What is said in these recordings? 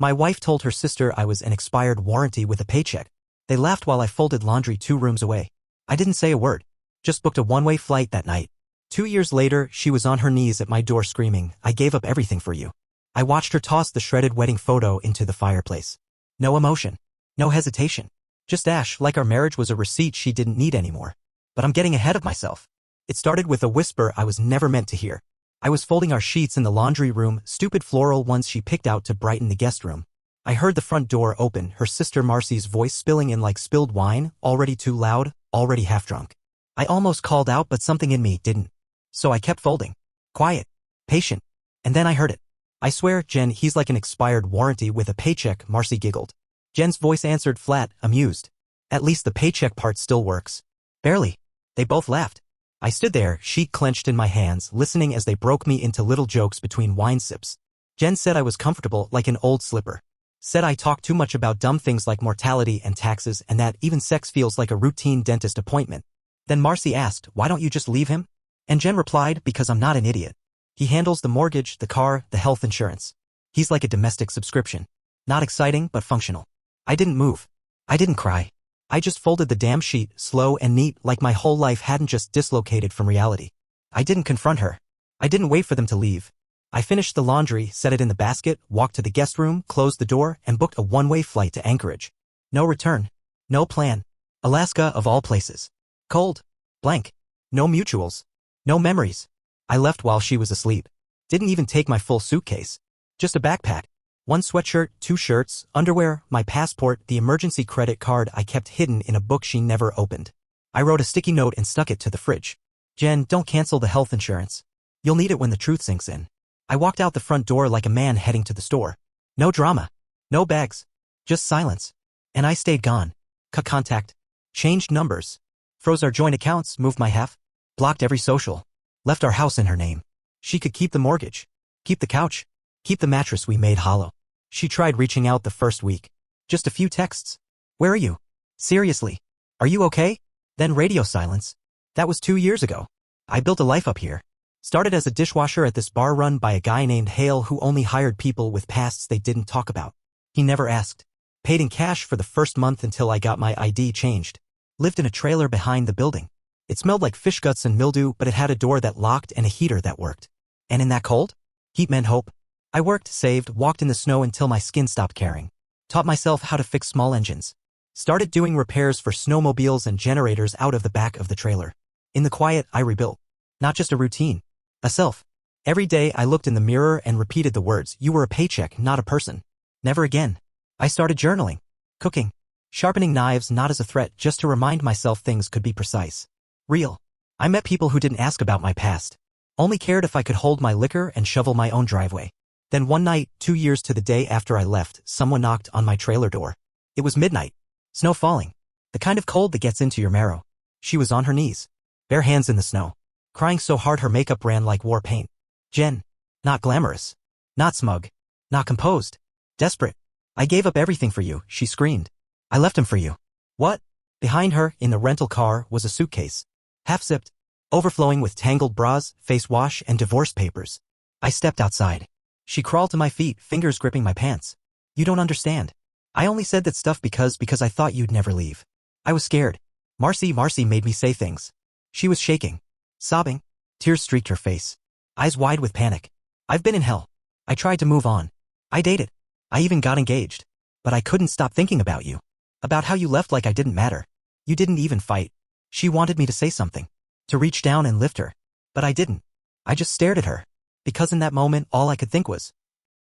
My wife told her sister I was an expired warranty with a paycheck. They laughed while I folded laundry 2 rooms away. I didn't say a word. Just booked a one-way flight that night. 2 years later, she was on her knees at my door screaming, "I gave up everything for you." I watched her toss the shredded wedding photo into the fireplace. No emotion. No hesitation. Just ash, like our marriage was a receipt she didn't need anymore. But I'm getting ahead of myself. It started with a whisper I was never meant to hear. I was folding our sheets in the laundry room, stupid floral ones she picked out to brighten the guest room. I heard the front door open, her sister Marcy's voice spilling in like spilled wine, already too loud, already half drunk. I almost called out, but something in me didn't. So I kept folding. Quiet. Patient. And then I heard it. "I swear, Jen, he's like an expired warranty with a paycheck," Marcy giggled. Jen's voice answered flat, amused. "At least the paycheck part still works." "Barely." They both laughed. I stood there, sheet clenched in my hands, listening as they broke me into little jokes between wine sips. Jen said I was comfortable like an old slipper. Said I talked too much about dumb things like mortality and taxes and that even sex feels like a routine dentist appointment. Then Marcy asked, "Why don't you just leave him?" And Jen replied, "Because I'm not an idiot. He handles the mortgage, the car, the health insurance. He's like a domestic subscription. Not exciting, but functional." I didn't move. I didn't cry. I just folded the damn sheet, slow and neat, like my whole life hadn't just dislocated from reality. I didn't confront her. I didn't wait for them to leave. I finished the laundry, set it in the basket, walked to the guest room, closed the door, and booked a one-way flight to Anchorage. No return. No plan. Alaska of all places. Cold. Blank. No mutuals. No memories. I left while she was asleep. Didn't even take my full suitcase. Just a backpack. 1 sweatshirt, 2 shirts, underwear, my passport, the emergency credit card I kept hidden in a book she never opened. I wrote a sticky note and stuck it to the fridge. "Jen, don't cancel the health insurance. You'll need it when the truth sinks in." I walked out the front door like a man heading to the store. No drama. No bags. Just silence. And I stayed gone. Cut contact. Changed numbers. Froze our joint accounts, moved my half. Blocked every social. Left our house in her name. She could keep the mortgage. Keep the couch. Keep the mattress we made hollow. She tried reaching out the first week. Just a few texts. "Where are you? Seriously? Are you okay?" Then radio silence. That was 2 years ago. I built a life up here. Started as a dishwasher at this bar run by a guy named Hale who only hired people with pasts they didn't talk about. He never asked. Paid in cash for the first month until I got my ID changed. Lived in a trailer behind the building. It smelled like fish guts and mildew, but it had a door that locked and a heater that worked. And in that cold? Heat meant hope. I worked, saved, walked in the snow until my skin stopped caring. Taught myself how to fix small engines. Started doing repairs for snowmobiles and generators out of the back of the trailer. In the quiet, I rebuilt. Not just a routine. A self. Every day I looked in the mirror and repeated the words, "You were a paycheck, not a person." Never again. I started journaling. Cooking. Sharpening knives not as a threat, just to remind myself things could be precise. Real. I met people who didn't ask about my past. Only cared if I could hold my liquor and shovel my own driveway. Then one night, 2 years to the day after I left, someone knocked on my trailer door. It was midnight. Snow falling. The kind of cold that gets into your marrow. She was on her knees. Bare hands in the snow. Crying so hard her makeup ran like war paint. "Jen." Not glamorous. Not smug. Not composed. Desperate. "I gave up everything for you," she screamed. "I left him for you." "What?" Behind her, in the rental car, was a suitcase. Half-zipped. Overflowing with tangled bras, face wash, and divorce papers. I stepped outside. She crawled to my feet, fingers gripping my pants. "You don't understand. I only said that stuff because I thought you'd never leave. I was scared. Marcy made me say things." She was shaking. Sobbing. Tears streaked her face. Eyes wide with panic. "I've been in hell. I tried to move on. I dated. I even got engaged. But I couldn't stop thinking about you. About how you left like I didn't matter. You didn't even fight." She wanted me to say something. To reach down and lift her. But I didn't. I just stared at her. Because in that moment, all I could think was,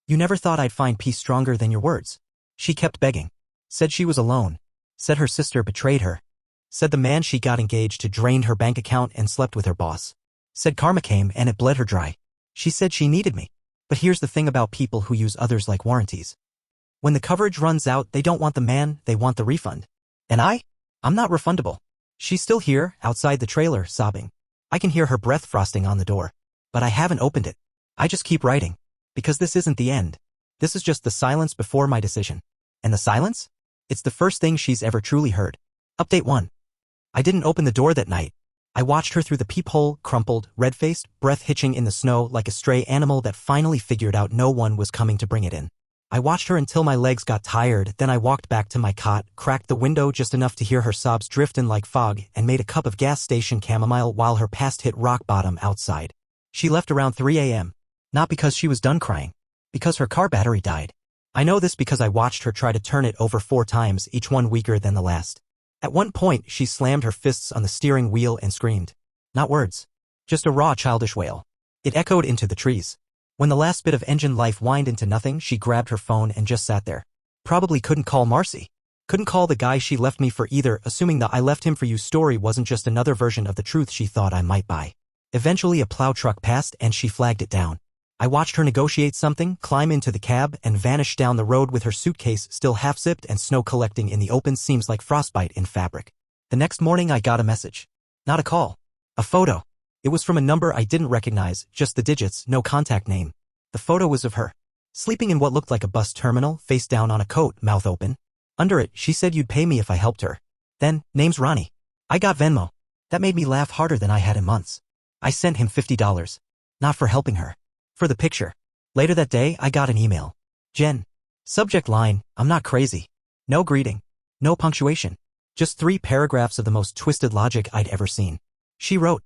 "You never thought I'd find peace stronger than your words." She kept begging. Said she was alone. Said her sister betrayed her. Said the man she got engaged to drained her bank account and slept with her boss. Said karma came and it bled her dry. She said she needed me. But here's the thing about people who use others like warranties. When the coverage runs out, they don't want the man, they want the refund. And I'm not refundable. She's still here, outside the trailer, sobbing. I can hear her breath frosting on the door. But I haven't opened it. I just keep writing. Because this isn't the end. This is just the silence before my decision. And the silence? It's the first thing she's ever truly heard. Update 1. I didn't open the door that night. I watched her through the peephole, crumpled, red-faced, breath hitching in the snow like a stray animal that finally figured out no one was coming to bring it in. I watched her until my legs got tired, then I walked back to my cot, cracked the window just enough to hear her sobs drifting like fog, and made a cup of gas station chamomile while her past hit rock bottom outside. She left around 3 a.m. Not because she was done crying. Because her car battery died. I know this because I watched her try to turn it over 4 times, each one weaker than the last. At one point, she slammed her fists on the steering wheel and screamed. Not words. Just a raw childish wail. It echoed into the trees. When the last bit of engine life whined into nothing, she grabbed her phone and just sat there. Probably couldn't call Marcy. Couldn't call the guy she left me for either, assuming the "I left him for you" story wasn't just another version of the truth she thought I might buy. Eventually a plow truck passed and she flagged it down. I watched her negotiate something, climb into the cab, and vanish down the road with her suitcase still half-zipped and snow collecting in the open seams like frostbite in fabric. The next morning I got a message. Not a call. A photo. It was from a number I didn't recognize, just the digits, no contact name. The photo was of her, sleeping in what looked like a bus terminal, face down on a coat, mouth open. Under it, she said you'd pay me if I helped her. Then, name's Ronnie. I got Venmo. That made me laugh harder than I had in months. I sent him $50. Not for helping her. For the picture. Later that day, I got an email. Jen. Subject line, I'm not crazy. No greeting. No punctuation. Just 3 paragraphs of the most twisted logic I'd ever seen. She wrote,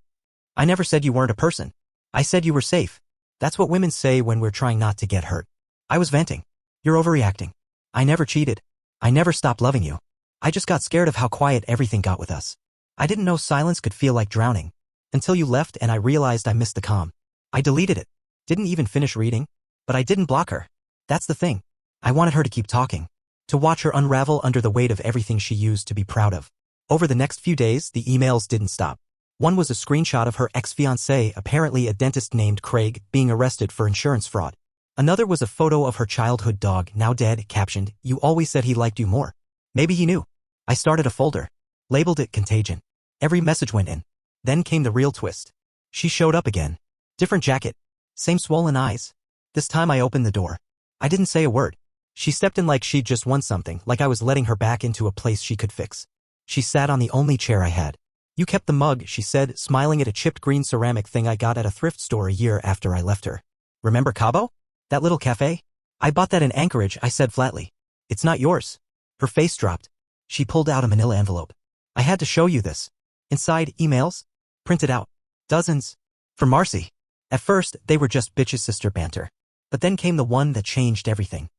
I never said you weren't a person. I said you were safe. That's what women say when we're trying not to get hurt. I was venting. You're overreacting. I never cheated. I never stopped loving you. I just got scared of how quiet everything got with us. I didn't know silence could feel like drowning. Until you left and I realized I missed the calm. I deleted it. Didn't even finish reading. But I didn't block her. That's the thing. I wanted her to keep talking. To watch her unravel under the weight of everything she used to be proud of. Over the next few days, the emails didn't stop. One was a screenshot of her ex-fiancé, apparently a dentist named Craig, being arrested for insurance fraud. Another was a photo of her childhood dog, now dead, captioned, You always said he liked you more. Maybe he knew. I started a folder. Labeled it Contagion. Every message went in. Then came the real twist. She showed up again. Different jacket. Same swollen eyes. This time I opened the door. I didn't say a word. She stepped in like she'd just won something, like I was letting her back into a place she could fix. She sat on the only chair I had. You kept the mug, she said, smiling at a chipped green ceramic thing I got at a thrift store a year after I left her. Remember Cabo? That little cafe? I bought that in Anchorage, I said flatly. It's not yours. Her face dropped. She pulled out a manila envelope. I had to show you this. Inside, emails. Printed out. Dozens. For Marcy. At first, they were just bitch's sister banter. But then came the one that changed everything.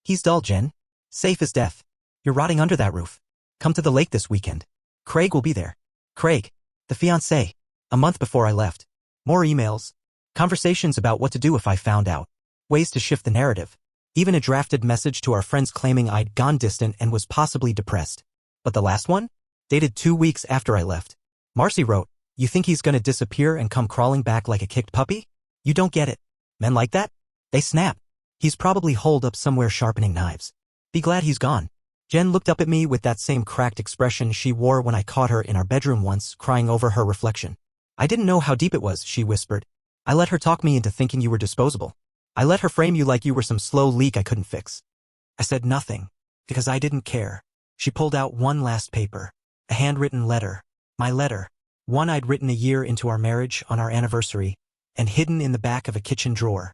He's dull, Jen. Safe as death. You're rotting under that roof. Come to the lake this weekend. Craig will be there. Craig. The fiancé. A month before I left. More emails. Conversations about what to do if I found out. Ways to shift the narrative. Even a drafted message to our friends claiming I'd gone distant and was possibly depressed. But the last one? Dated 2 weeks after I left. Marcy wrote, You think he's gonna disappear and come crawling back like a kicked puppy? You don't get it. Men like that? They snap. He's probably holed up somewhere sharpening knives. Be glad he's gone. Jen looked up at me with that same cracked expression she wore when I caught her in our bedroom once, crying over her reflection. I didn't know how deep it was, she whispered. I let her talk me into thinking you were disposable. I let her frame you like you were some slow leak I couldn't fix. I said nothing, because I didn't care. She pulled out one last paper. A handwritten letter. My letter. One I'd written a year into our marriage on our anniversary, and hidden in the back of a kitchen drawer.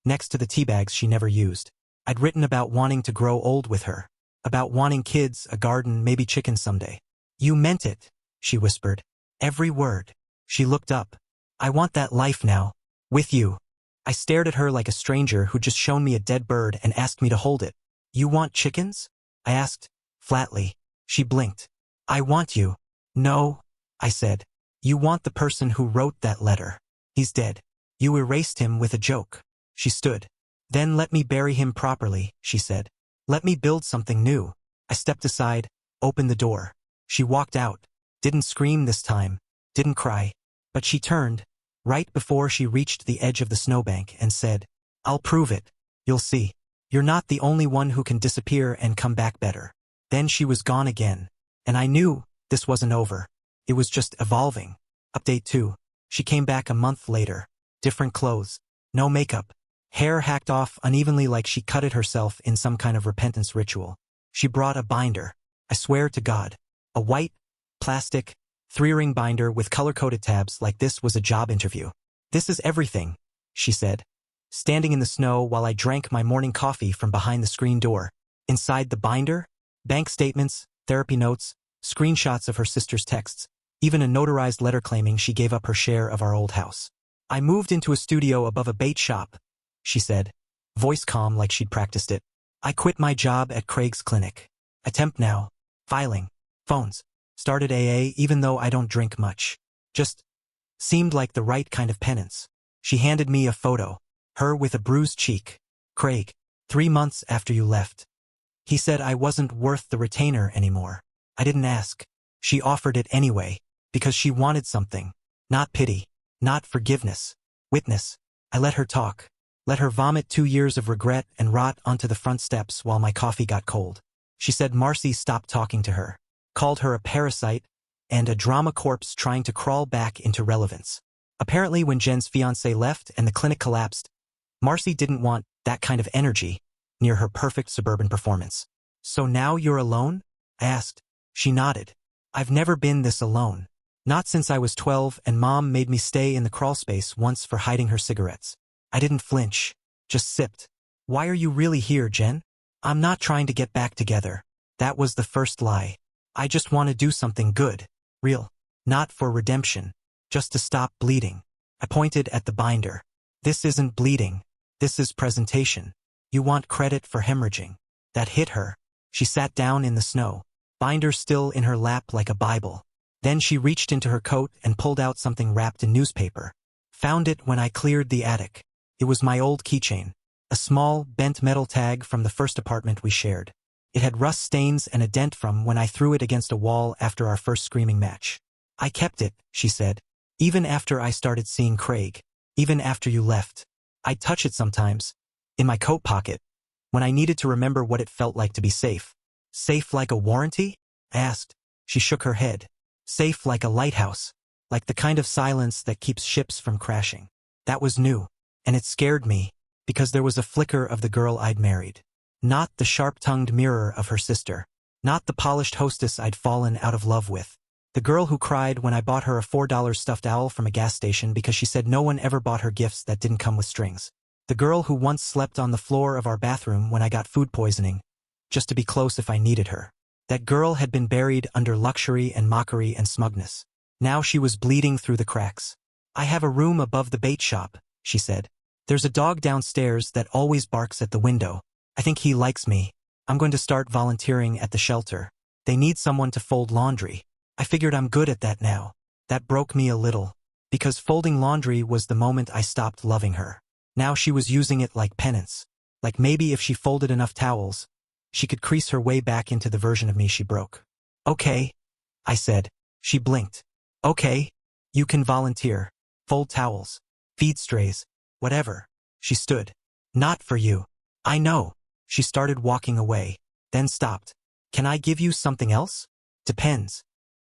Next to the tea bags she never used. I'd written about wanting to grow old with her. About wanting kids, a garden, maybe chickens someday. You meant it, she whispered. Every word. She looked up. I want that life now. With you. I stared at her like a stranger who'd just shown me a dead bird and asked me to hold it. You want chickens? I asked, flatly. She blinked. I want you. No, I said. You want the person who wrote that letter. He's dead. You erased him with a joke. She stood. Then let me bury him properly, she said. Let me build something new. I stepped aside, opened the door. She walked out. Didn't scream this time. Didn't cry. But she turned, right before she reached the edge of the snowbank, and said, I'll prove it. You'll see. You're not the only one who can disappear and come back better. Then she was gone again. And I knew this wasn't over. It was just evolving. Update 2. She came back a month later. Different clothes. No makeup. Hair hacked off unevenly like she cut it herself in some kind of repentance ritual. She brought a binder. I swear to God. A white, plastic, 3-ring binder with color-coded tabs like this was a job interview. This is everything, she said. standing in the snow while I drank my morning coffee from behind the screen door. Inside the binder, bank statements, therapy notes, screenshots of her sister's texts, even a notarized letter claiming she gave up her share of our old house. I moved into a studio above a bait shop, she said, voice calm like she'd practiced it. I quit my job at Craig's clinic. Attempt now. Filing. Phones. Started AA even though I don't drink much. Just seemed like the right kind of penance. She handed me a photo. Her with a bruised cheek. Craig, 3 months after you left. He said I wasn't worth the retainer anymore. I didn't ask. She offered it anyway, because she wanted something. Not pity. Not forgiveness. Witness. I let her talk. Let her vomit 2 years of regret and rot onto the front steps while my coffee got cold. She said Marcy stopped talking to her. Called her a parasite and a drama corpse trying to crawl back into relevance. Apparently when Jen's fiancé left and the clinic collapsed, Marcy didn't want that kind of energy near her perfect suburban performance. So now you're alone? I asked. She nodded. I've never been this alone. Not since I was 12 and Mom made me stay in the crawlspace once for hiding her cigarettes. I didn't flinch, just sipped. Why are you really here, Jen? I'm not trying to get back together. That was the first lie. I just want to do something good, real. Not for redemption, just to stop bleeding. I pointed at the binder. This isn't bleeding. This is presentation. You want credit for hemorrhaging. That hit her. She sat down in the snow, binder still in her lap like a Bible. Then she reached into her coat and pulled out something wrapped in newspaper. Found it when I cleared the attic. It was my old keychain. A small, bent metal tag from the first apartment we shared. It had rust stains and a dent from when I threw it against a wall after our first screaming match. I kept it, she said. Even after I started seeing Craig. Even after you left. I'd touch it sometimes. In my coat pocket. When I needed to remember what it felt like to be safe. Safe like a warranty? I asked. She shook her head. Safe like a lighthouse. Like the kind of silence that keeps ships from crashing. That was new. And it scared me. Because there was a flicker of the girl I'd married. Not the sharp-tongued mirror of her sister. Not the polished hostess I'd fallen out of love with. The girl who cried when I bought her a $4 stuffed owl from a gas station because she said no one ever bought her gifts that didn't come with strings. The girl who once slept on the floor of our bathroom when I got food poisoning, just to be close if I needed her. That girl had been buried under luxury and mockery and smugness. Now she was bleeding through the cracks. I have a room above the bait shop, she said. There's a dog downstairs that always barks at the window. I think he likes me. I'm going to start volunteering at the shelter. They need someone to fold laundry. I figured I'm good at that now. That broke me a little. Because folding laundry was the moment I stopped loving her. Now she was using it like penance. Like maybe if she folded enough towels, she could crease her way back into the version of me she broke. Okay, I said. She blinked. Okay, you can volunteer. Fold towels. Feed strays. Whatever. She stood. Not for you. I know. She started walking away, then stopped. Can I give you something else? Depends.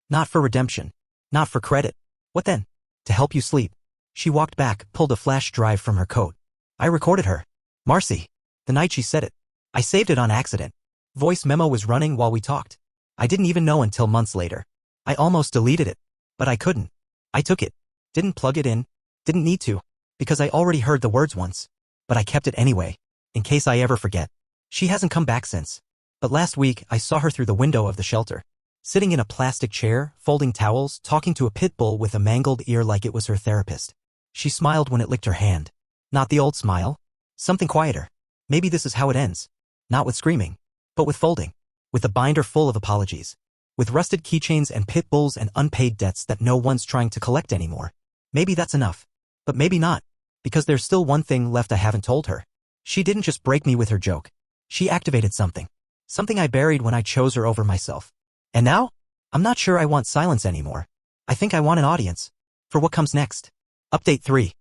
Not for redemption. Not for credit. What then? To help you sleep. She walked back, pulled a flash drive from her coat. I recorded her. Marcy. The night she said it. I saved it on accident. Voice memo was running while we talked. I didn't even know until months later. I almost deleted it. But I couldn't. I took it. Didn't plug it in. Didn't need to. Because I already heard the words once. But I kept it anyway. In case I ever forget. She hasn't come back since. But last week, I saw her through the window of the shelter. Sitting in a plastic chair, folding towels, talking to a pit bull with a mangled ear like it was her therapist. She smiled when it licked her hand. Not the old smile. Something quieter. Maybe this is how it ends. Not with screaming. But with folding. With a binder full of apologies. With rusted keychains and pit bulls and unpaid debts that no one's trying to collect anymore. Maybe that's enough. But maybe not. Because there's still one thing left I haven't told her. She didn't just break me with her joke. She activated something. Something I buried when I chose her over myself. And now? I'm not sure I want silence anymore. I think I want an audience. For what comes next. Update 3.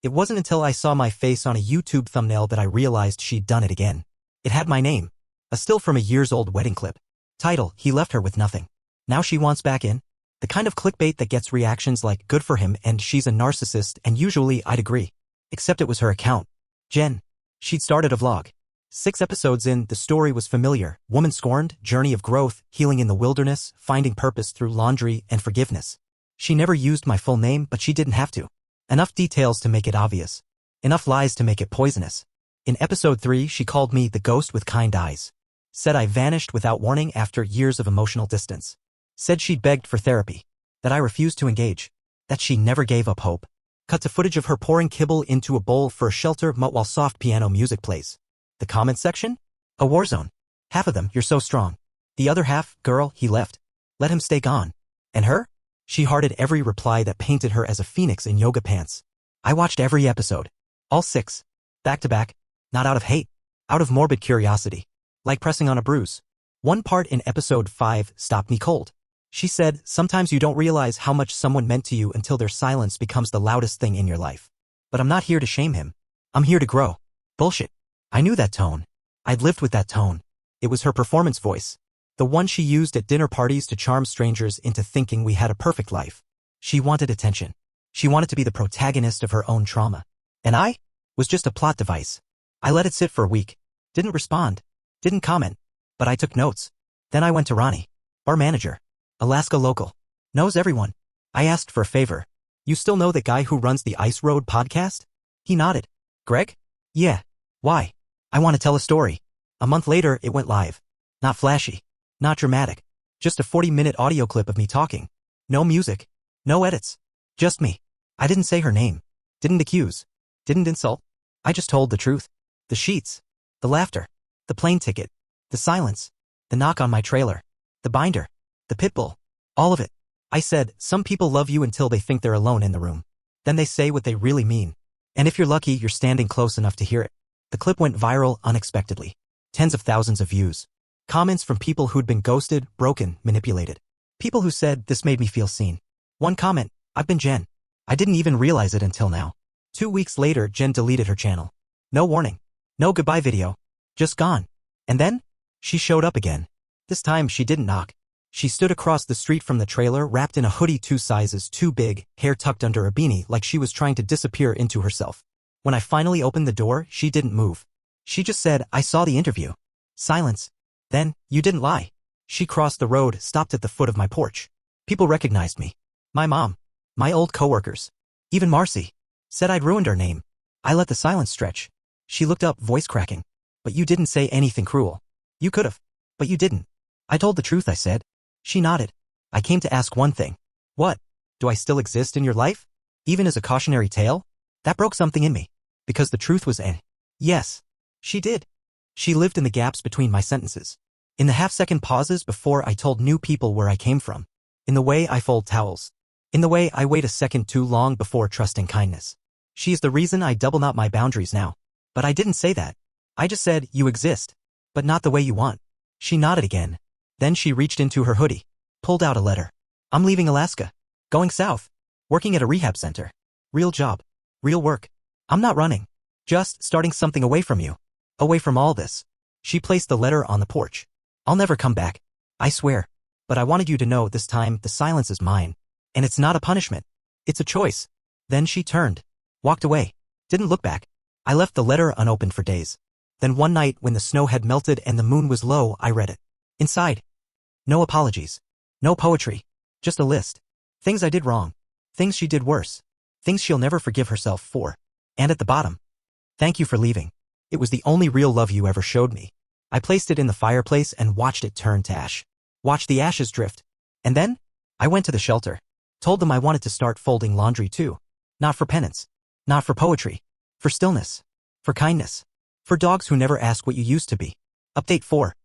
It wasn't until I saw my face on a YouTube thumbnail that I realized she'd done it again. It had my name. A still from a years-old wedding clip. Title, he left her with nothing. Now she wants back in. The kind of clickbait that gets reactions like, good for him and she's a narcissist, and usually I'd agree. Except it was her account. Jen. She'd started a vlog. 6 episodes in, the story was familiar. Woman scorned, journey of growth, healing in the wilderness, finding purpose through laundry and forgiveness. She never used my full name, but she didn't have to. Enough details to make it obvious. Enough lies to make it poisonous. In episode 3, she called me the ghost with kind eyes. Said I vanished without warning after years of emotional distance. Said she'd begged for therapy. That I refused to engage. That she never gave up hope. Cut to footage of her pouring kibble into a bowl for a shelter while soft piano music plays. The comment section? A war zone. Half of them, you're so strong. The other half, girl, he left. Let him stay gone. And her? She hearted every reply that painted her as a phoenix in yoga pants. I watched every episode. All 6. Back to back. Not out of hate. Out of morbid curiosity. Like pressing on a bruise. One part in episode 5 stopped me cold. She said, sometimes you don't realize how much someone meant to you until their silence becomes the loudest thing in your life. But I'm not here to shame him. I'm here to grow. Bullshit. I knew that tone. I'd lived with that tone. It was her performance voice. The one she used at dinner parties to charm strangers into thinking we had a perfect life. She wanted attention. She wanted to be the protagonist of her own trauma. And I was just a plot device. I let it sit for a week. Didn't respond. Didn't comment. But I took notes. Then I went to Ronnie. Our manager. Alaska local. Knows everyone. I asked for a favor. You still know the guy who runs the Ice Road podcast? He nodded. Greg? Yeah. Why? I want to tell a story. A month later, it went live. Not flashy. Not dramatic. Just a 40-minute audio clip of me talking. No music. No edits. Just me. I didn't say her name. Didn't accuse. Didn't insult. I just told the truth. The sheets. The laughter. The plane ticket. The silence. The knock on my trailer. The binder. The pit bull. All of it. I said, some people love you until they think they're alone in the room. Then they say what they really mean. And if you're lucky, you're standing close enough to hear it. The clip went viral unexpectedly. Tens of thousands of views. Comments from people who'd been ghosted, broken, manipulated. People who said, this made me feel seen. One comment, I've been Jen. I didn't even realize it until now. 2 weeks later, Jen deleted her channel. No warning. No goodbye video. Just gone. And then? She showed up again. This time, she didn't knock. She stood across the street from the trailer wrapped in a hoodie 2 sizes too big, hair tucked under a beanie like she was trying to disappear into herself. When I finally opened the door, she didn't move. She just said, I saw the interview. Silence. Then, you didn't lie. She crossed the road, stopped at the foot of my porch. People recognized me. My mom. My old coworkers. Even Marcy. Said I'd ruined her name. I let the silence stretch. She looked up, voice cracking. But you didn't say anything cruel. You could've. But you didn't. I told the truth, I said. She nodded. I came to ask one thing. What? Do I still exist in your life? Even as a cautionary tale? That broke something in me. Because the truth was yes. She did. She lived in the gaps between my sentences. In the half-second pauses before I told new people where I came from. In the way I fold towels. In the way I wait a second too long before trusting kindness. She is the reason I double knot my boundaries now. But I didn't say that. I just said, you exist. But not the way you want. She nodded again. Then she reached into her hoodie. Pulled out a letter. I'm leaving Alaska. Going south. Working at a rehab center. Real job. Real work. I'm not running. Just starting something away from you. Away from all this. She placed the letter on the porch. I'll never come back. I swear. But I wanted you to know this time the silence is mine. And it's not a punishment. It's a choice. Then she turned. Walked away. Didn't look back. I left the letter unopened for days. Then one night when the snow had melted and the moon was low, I read it. Inside. No apologies. No poetry. Just a list. Things I did wrong. Things she did worse. Things she'll never forgive herself for. And at the bottom. Thank you for leaving. It was the only real love you ever showed me. I placed it in the fireplace and watched it turn to ash. Watched the ashes drift. And then? I went to the shelter. Told them I wanted to start folding laundry too. Not for penance. Not for poetry. For stillness. For kindness. For dogs who never ask what you used to be. Update 4.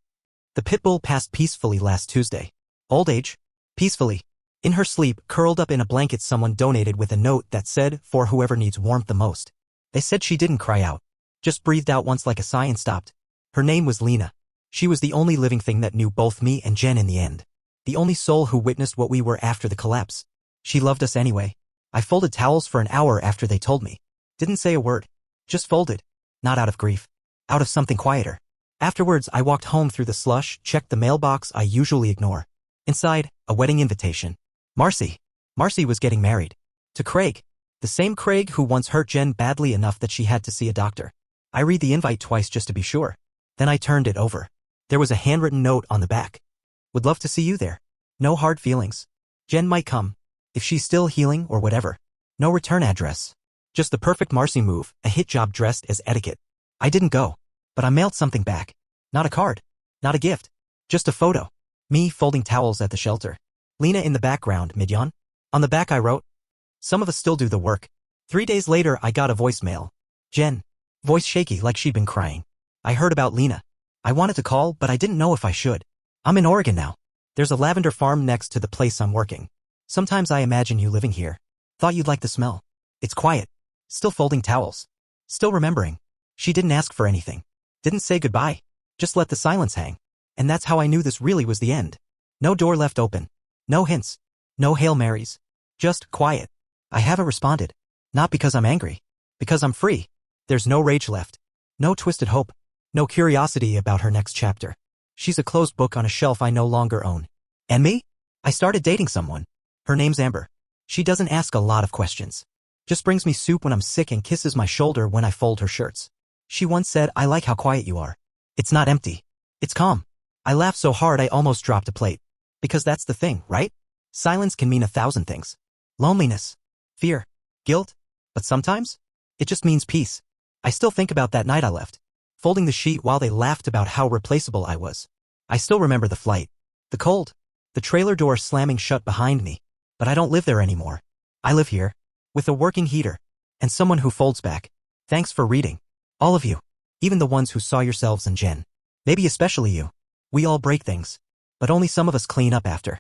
The pit bull passed peacefully last Tuesday. Old age. Peacefully. In her sleep, curled up in a blanket someone donated with a note that said, for whoever needs warmth the most. They said she didn't cry out. Just breathed out once like a sigh and stopped. Her name was Lena. She was the only living thing that knew both me and Jen in the end. The only soul who witnessed what we were after the collapse. She loved us anyway. I folded towels for an hour after they told me. Didn't say a word. Just folded. Not out of grief. Out of something quieter. Afterwards, I walked home through the slush, checked the mailbox I usually ignore. Inside, a wedding invitation. Marcy. Marcy was getting married. To Craig. The same Craig who once hurt Jen badly enough that she had to see a doctor. I read the invite twice just to be sure. Then I turned it over. There was a handwritten note on the back. Would love to see you there. No hard feelings. Jen might come. If she's still healing or whatever. No return address. Just the perfect Marcy move, a hit job dressed as etiquette. I didn't go. But I mailed something back. Not a card. Not a gift. Just a photo. Me folding towels at the shelter. Lena in the background, mid-yawn. On the back I wrote, "Some of us still do the work." 3 days later I got a voicemail. Jen. Voice shaky like she'd been crying. I heard about Lena. I wanted to call, but I didn't know if I should. I'm in Oregon now. There's a lavender farm next to the place I'm working. Sometimes I imagine you living here. Thought you'd like the smell. It's quiet. Still folding towels. Still remembering. She didn't ask for anything. Didn't say goodbye. Just let the silence hang. And that's how I knew this really was the end. No door left open. No hints. No Hail Marys. Just quiet. I haven't responded. Not because I'm angry. Because I'm free. There's no rage left. No twisted hope. No curiosity about her next chapter. She's a closed book on a shelf I no longer own. And me? I started dating someone. Her name's Amber. She doesn't ask a lot of questions. Just brings me soup when I'm sick and kisses my shoulder when I fold her shirts. She once said, "I like how quiet you are. It's not empty. It's calm." I laughed so hard I almost dropped a plate. Because that's the thing, right? Silence can mean 1,000 things. Loneliness. Fear. Guilt. But sometimes, it just means peace. I still think about that night I left, folding the sheet while they laughed about how replaceable I was. I still remember the flight. The cold. The trailer door slamming shut behind me. But I don't live there anymore. I live here. With a working heater. And someone who folds back. Thanks for reading. All of you. Even the ones who saw yourselves in Jen. Maybe especially you. We all break things. But only some of us clean up after.